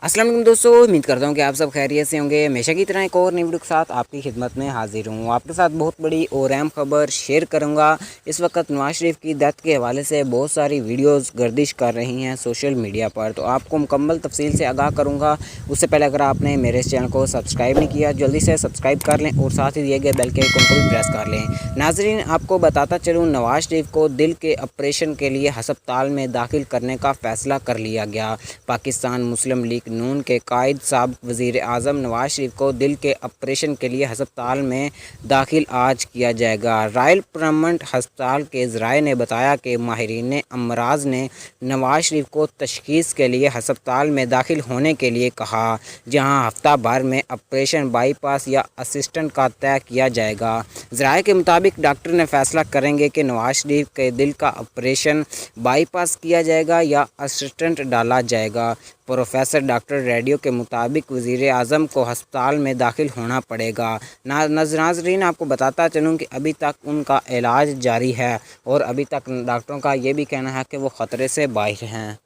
अस्सलाम वालेकुम दोस्तों, उम्मीद करता हूँ कि आप सब खैरियत से होंगे। हमेशा की तरह एक और नई वीडियो के साथ आपकी खिदमत में हाजिर हूँ। आपके साथ बहुत बड़ी और अहम खबर शेयर करूँगा। इस वक्त नवाज शरीफ की डेथ के हवाले से बहुत सारी वीडियोस गर्दिश कर रही हैं सोशल मीडिया पर, तो आपको मुकम्मल तफसील से आगाह करूँगा। उससे पहले अगर आपने मेरे इस चैनल को सब्सक्राइब नहीं किया, जल्दी से सब्सक्राइब कर लें और साथ ही दिए गए बेल के आइकन को भी प्रेस कर लें। नाजरीन, आपको बताता चलूँ, नवाज शरीफ को दिल के ऑपरेशन के लिए हस्पताल में दाखिल करने का फ़ैसला कर लिया गया। पाकिस्तान मुस्लिम लीग नून के कायद साबिक़ वज़ीर आज़म नवाज शरीफ को दिल के ऑपरेशन के लिए हस्पताल में दाखिल आज किया जाएगा। रॉयल परमानेंट हस्पताल के ज़राए ने बताया कि माहिरीन अमराज ने नवाज शरीफ को तशख़ीस के लिए हस्पताल में दाखिल होने के लिए कहा, जहां हफ्ता भर में ऑपरेशन बाईपास या असिस्टेंट का तय किया जाएगा। ज़राए के मुताबिक डॉक्टर ने फैसला करेंगे कि नवाज शरीफ के दिल का ऑपरेशन बाईपास किया जाएगा या असिस्टेंट डाला जाएगा। प्रोफेसर डॉक्टर रेडियो के मुताबिक वज़ीर आज़म को हस्पताल में दाखिल होना पड़ेगा। नाज़रीन, आपको बताता चलूँ कि अभी तक उनका इलाज जारी है और अभी तक डॉक्टरों का ये भी कहना है कि वो ख़तरे से बाहर हैं।